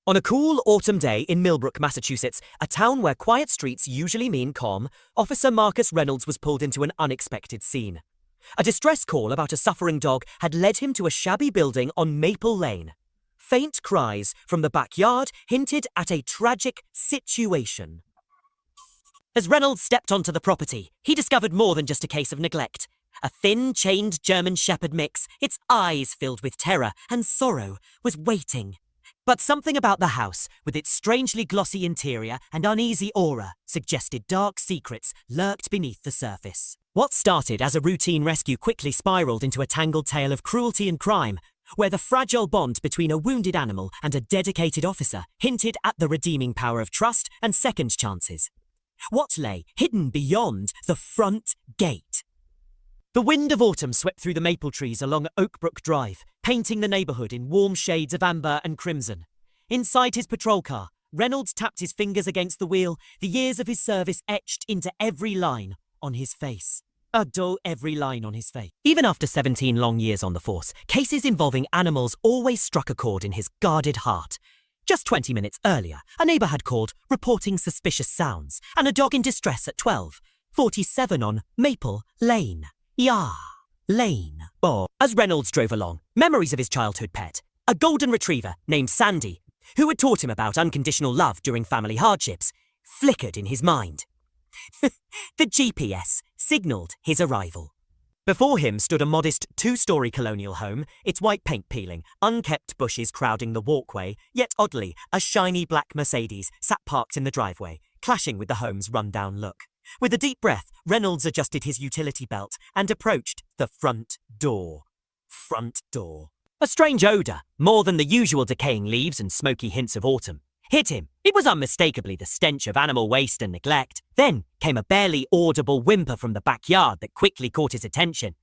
On a cool autumn day in Millbrook, Massachusetts, a town where quiet streets usually mean calm, Officer Marcus Reynolds was pulled into an unexpected scene. A distress call about a suffering dog had led him to a shabby building on Maple Lane. Faint cries from the backyard hinted at a tragic situation. As Reynolds stepped onto the property, he discovered more than just a case of neglect. A thin, chained German Shepherd mix, its eyes filled with terror and sorrow, was waiting. But something about the house, with its strangely glossy interior and uneasy aura, suggested dark secrets lurked beneath the surface. What started as a routine rescue quickly spiraled into a tangled tale of cruelty and crime, where the fragile bond between a wounded animal and a dedicated officer hinted at the redeeming power of trust and second chances. What lay hidden beyond the front gate? The wind of autumn swept through the maple trees along Oakbrook Drive, painting the neighborhood in warm shades of amber and crimson. Inside his patrol car, Reynolds tapped his fingers against the wheel, the years of his service etched into every line on his face. Every line on his face. Even after 17 long years on the force, cases involving animals always struck a chord in his guarded heart. Just 20 minutes earlier, a neighbor had called, reporting suspicious sounds, and a dog in distress at 12:47 on Maple Lane. Lane. As Reynolds drove along, memories of his childhood pet, a golden retriever named Sandy, who had taught him about unconditional love during family hardships, flickered in his mind. The GPS signalled his arrival. Before him stood a modest two-story colonial home, its white paint peeling, unkempt bushes crowding the walkway, yet oddly, a shiny black Mercedes sat parked in the driveway, clashing with the home's run-down look. With a deep breath, Reynolds adjusted his utility belt and approached the front door. A strange odour, more than the usual decaying leaves and smoky hints of autumn, hit him. It was unmistakably the stench of animal waste and neglect. Then came a barely audible whimper from the backyard that quickly caught his attention.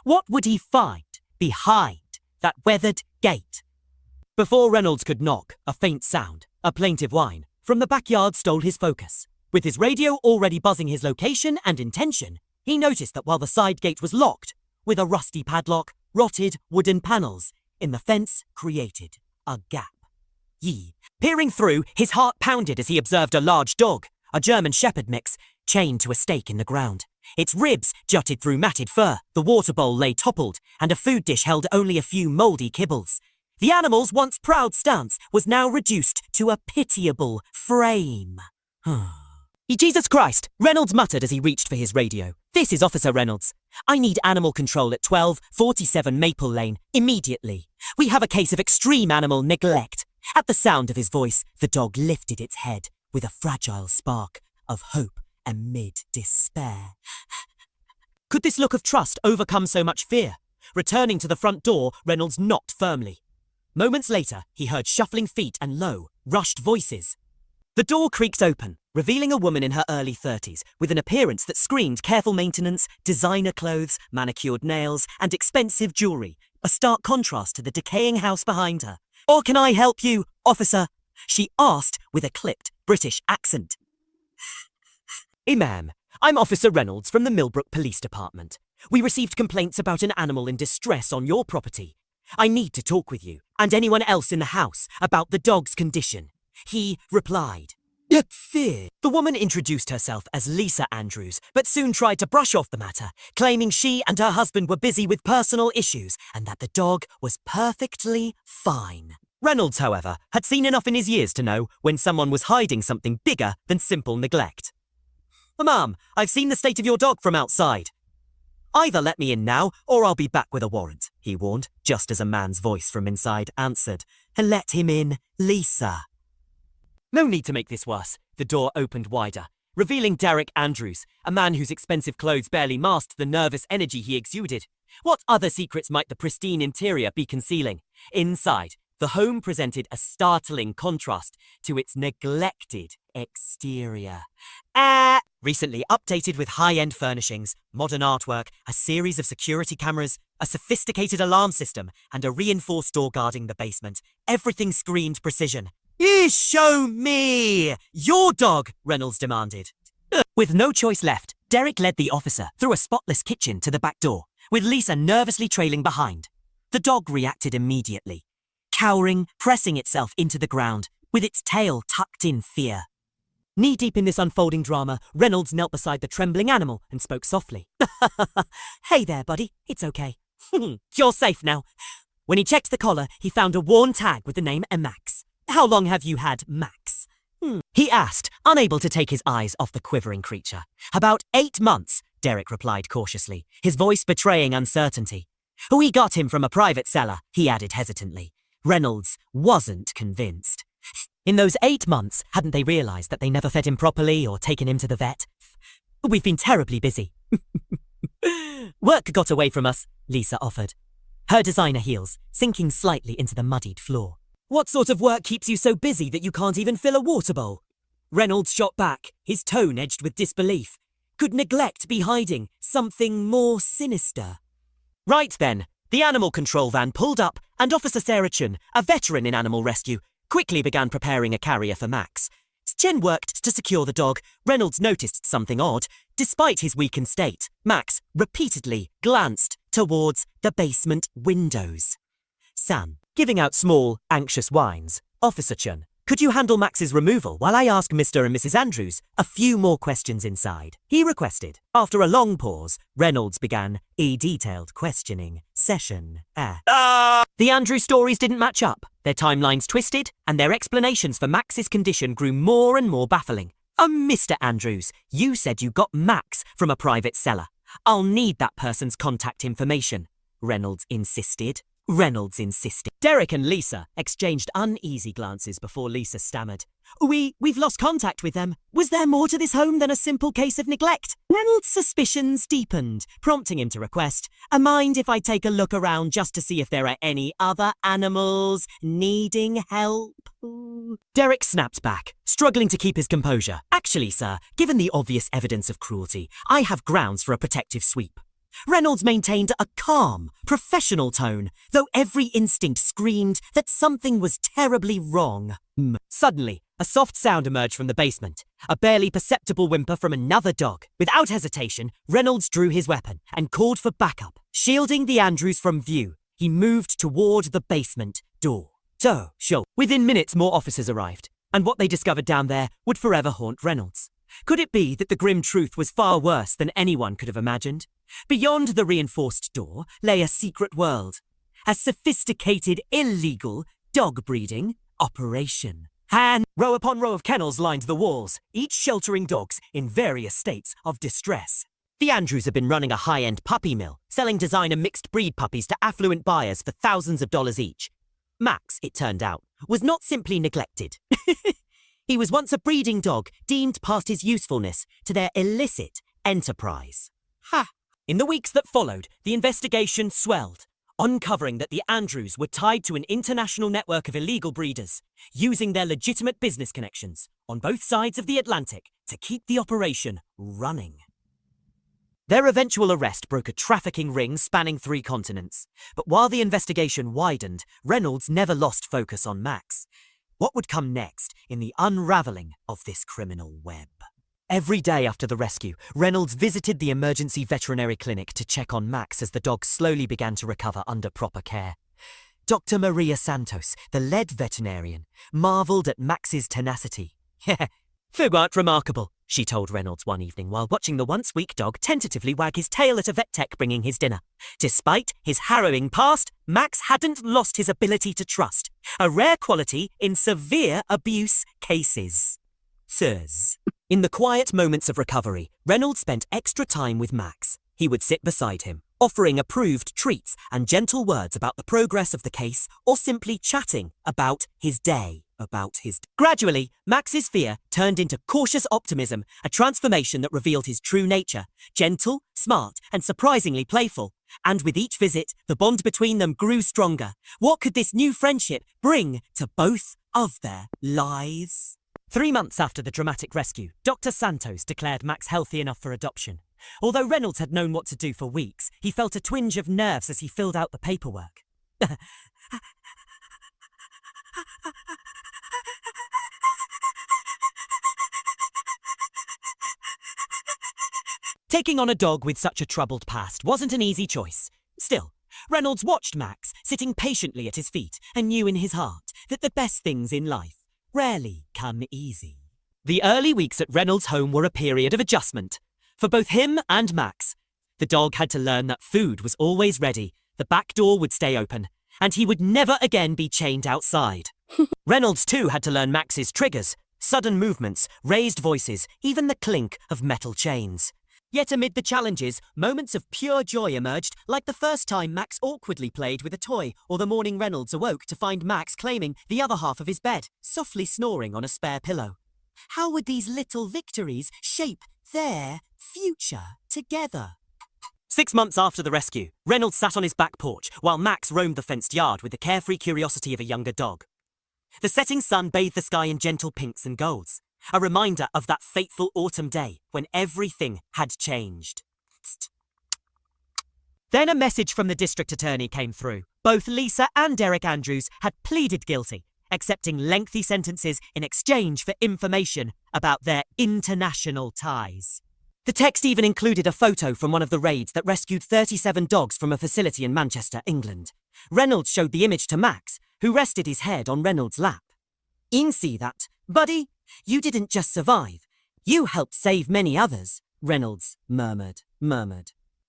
What would he find behind that weathered gate? Before Reynolds could knock, a faint sound, a plaintive whine, from the backyard stole his focus. With his radio already buzzing his location and intention, he noticed that while the side gate was locked, with a rusty padlock, rotted wooden panels in the fence created a gap. Peering through, his heart pounded as he observed a large dog, a German Shepherd mix, chained to a stake in the ground. Its ribs jutted through matted fur, the water bowl lay toppled, and a food dish held only a few mouldy kibbles. The animal's once proud stance was now reduced to a pitiable frame. Jesus Christ, Reynolds muttered as he reached for his radio. This is Officer Reynolds. I need animal control at 12:47 Maple Lane, immediately. We have a case of extreme animal neglect. At the sound of his voice, the dog lifted its head with a fragile spark of hope amid despair. Could this look of trust overcome so much fear? Returning to the front door, Reynolds knocked firmly. Moments later, he heard shuffling feet and low, rushed voices. The door creaked open, revealing a woman in her early 30s with an appearance that screamed careful maintenance, designer clothes, manicured nails, and expensive jewelry, a stark contrast to the decaying house behind her. "Or can I help you, officer?" she asked with a clipped British accent. "Ma'am, I'm Officer Reynolds from the Millbrook Police Department. We received complaints about an animal in distress on your property. I need to talk with you and anyone else in the house about the dog's condition," he replied. Fear. The woman introduced herself as Lisa Andrews, but soon tried to brush off the matter, claiming she and her husband were busy with personal issues and that the dog was perfectly fine. Reynolds, however, had seen enough in his years to know when someone was hiding something bigger than simple neglect. "Ma'am, I've seen the state of your dog from outside. Either let me in now, or I'll be back with a warrant," he warned, just as a man's voice from inside answered. "Let him in, Lisa." No need to make this worse. The door opened wider, revealing Derek Andrews, a man whose expensive clothes barely masked the nervous energy he exuded. What other secrets might the pristine interior be concealing? Inside, the home presented a startling contrast to its neglected exterior. Recently updated with high-end furnishings, modern artwork, a series of security cameras, a sophisticated alarm system, and a reinforced door guarding the basement. Everything screamed precision. "Show me your dog," Reynolds demanded. With no choice left, Derek led the officer through a spotless kitchen to the back door, with Lisa nervously trailing behind. The dog reacted immediately, cowering, pressing itself into the ground, with its tail tucked in fear. Knee-deep in this unfolding drama, Reynolds knelt beside the trembling animal and spoke softly. Hey there, buddy. It's okay. You're safe now. When he checked the collar, he found a worn tag with the name Max. How long have you had Max? He asked, unable to take his eyes off the quivering creature. About 8 months, Derek replied cautiously, his voice betraying uncertainty. We got him from a private seller, he added hesitantly. Reynolds wasn't convinced. In those 8 months, hadn't they realised that they never fed him properly or taken him to the vet? We've been terribly busy. Work got away from us, Lisa offered. Her designer heels sinking slightly into the muddied floor. What sort of work keeps you so busy that you can't even fill a water bowl? Reynolds shot back, his tone edged with disbelief. Could neglect be hiding something more sinister? Right then, the animal control van pulled up and Officer Sarah Chun, a veteran in animal rescue, quickly began preparing a carrier for Max. As Chen worked to secure the dog, Reynolds noticed something odd. Despite his weakened state, Max repeatedly glanced towards the basement windows. Sam, giving out small, anxious whines. Officer Chun, could you handle Max's removal while I ask Mr. and Mrs. Andrews a few more questions inside? He requested. After a long pause, Reynolds began a detailed questioning session. The Andrews stories didn't match up. Their timelines twisted, and their explanations for Max's condition grew more and more baffling. Mr. Andrews, you said you got Max from a private seller. I'll need that person's contact information, Reynolds insisted. Derek and Lisa exchanged uneasy glances before Lisa stammered. We've lost contact with them. Was there more to this home than a simple case of neglect? Reynolds' suspicions deepened, prompting him to request, mind if I take a look around just to see if there are any other animals needing help? Derek snapped back, struggling to keep his composure. Actually, sir, given the obvious evidence of cruelty, I have grounds for a protective sweep. Reynolds maintained a calm, professional tone, though every instinct screamed that something was terribly wrong. Suddenly, a soft sound emerged from the basement, a barely perceptible whimper from another dog. Without hesitation, Reynolds drew his weapon and called for backup. Shielding the Andrews from view, he moved toward the basement door. Within minutes, more officers arrived, and what they discovered down there would forever haunt Reynolds. Could it be that the grim truth was far worse than anyone could have imagined? Beyond the reinforced door lay a secret world, a sophisticated, illegal dog breeding operation. And row upon row of kennels lined the walls, each sheltering dogs in various states of distress. The Andrews had been running a high-end puppy mill, selling designer mixed-breed puppies to affluent buyers for thousands of dollars each. Max, it turned out, was not simply neglected. He was once a breeding dog deemed past his usefulness to their illicit enterprise. In the weeks that followed, the investigation swelled, uncovering that the Andrews were tied to an international network of illegal breeders, using their legitimate business connections on both sides of the Atlantic to keep the operation running. Their eventual arrest broke a trafficking ring spanning 3 continents. But while the investigation widened, Reynolds never lost focus on Max. What would come next in the unraveling of this criminal web? Every day after the rescue, Reynolds visited the emergency veterinary clinic to check on Max as the dog slowly began to recover under proper care. Dr. Maria Santos, the lead veterinarian, marvelled at Max's tenacity. Figuart remarkable, she told Reynolds one evening while watching the once weak dog tentatively wag his tail at a vet tech bringing his dinner. Despite his harrowing past, Max hadn't lost his ability to trust, a rare quality in severe abuse cases. Sirs. In the quiet moments of recovery, Reynolds spent extra time with Max. He would sit beside him, offering approved treats and gentle words about the progress of the case or simply chatting about his day. Gradually, Max's fear turned into cautious optimism, a transformation that revealed his true nature, gentle, smart, and surprisingly playful. And with each visit, the bond between them grew stronger. What could this new friendship bring to both of their lives? 3 months after the dramatic rescue, Dr. Santos declared Max healthy enough for adoption. Although Reynolds had known what to do for weeks, he felt a twinge of nerves as he filled out the paperwork. Taking on a dog with such a troubled past wasn't an easy choice. Still, Reynolds watched Max, sitting patiently at his feet, and knew in his heart that the best things in life rarely come easy. The early weeks at Reynolds' home were a period of adjustment. For both him and Max, the dog had to learn that food was always ready, the back door would stay open, and he would never again be chained outside. Reynolds too had to learn Max's triggers, sudden movements, raised voices, even the clink of metal chains. Yet amid the challenges, moments of pure joy emerged, like the first time Max awkwardly played with a toy, or the morning Reynolds awoke to find Max claiming the other half of his bed, softly snoring on a spare pillow. How would these little victories shape their future together? 6 months after the rescue, Reynolds sat on his back porch while Max roamed the fenced yard with the carefree curiosity of a younger dog. The setting sun bathed the sky in gentle pinks and golds, a reminder of that fateful autumn day when everything had changed. Then a message from the district attorney came through. Both Lisa and Derek Andrews had pleaded guilty, accepting lengthy sentences in exchange for information about their international ties. The text even included a photo from one of the raids that rescued 37 dogs from a facility in Manchester, England. Reynolds showed the image to Max, who rested his head on Reynolds' lap. "In see that, buddy? You didn't just survive. You helped save many others," Reynolds murmured.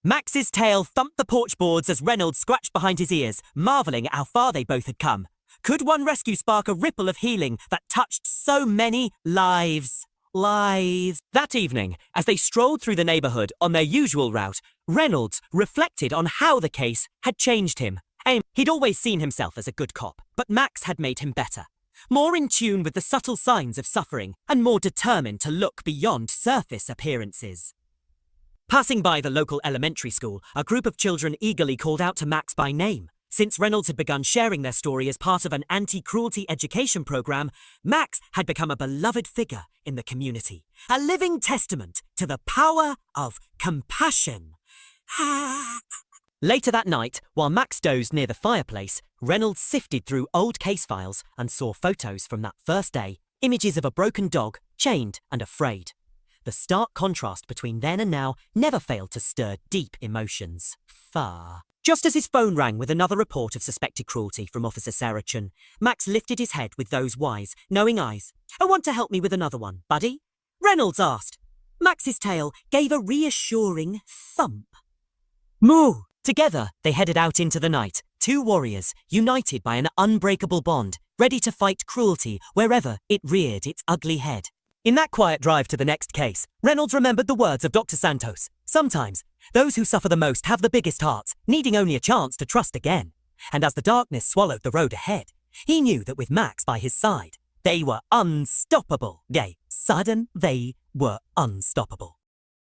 Max's tail thumped the porch boards as Reynolds scratched behind his ears, marvelling at how far they both had come. Could one rescue spark a ripple of healing that touched so many lives? That evening, as they strolled through the neighbourhood on their usual route, Reynolds reflected on how the case had changed him. He'd always seen himself as a good cop, but Max had made him better. More in tune with the subtle signs of suffering, and more determined to look beyond surface appearances. Passing by the local elementary school, a group of children eagerly called out to Max by name. Since Reynolds had begun sharing their story as part of an anti-cruelty education program, Max had become a beloved figure in the community, a living testament to the power of compassion. Later that night, while Max dozed near the fireplace, Reynolds sifted through old case files and saw photos from that first day, images of a broken dog, chained and afraid. The stark contrast between then and now never failed to stir deep emotions. Just as his phone rang with another report of suspected cruelty from Officer Sarah Chun, Max lifted his head with those wise, knowing eyes. "I want to help me with another one, buddy?" Reynolds asked. Max's tail gave a reassuring thump. "Moo!" Together, they headed out into the night, two warriors, united by an unbreakable bond, ready to fight cruelty wherever it reared its ugly head. In that quiet drive to the next case, Reynolds remembered the words of Dr. Santos. Sometimes, those who suffer the most have the biggest hearts, needing only a chance to trust again. And as the darkness swallowed the road ahead, he knew that with Max by his side, they were unstoppable. Yea, sudden they were unstoppable.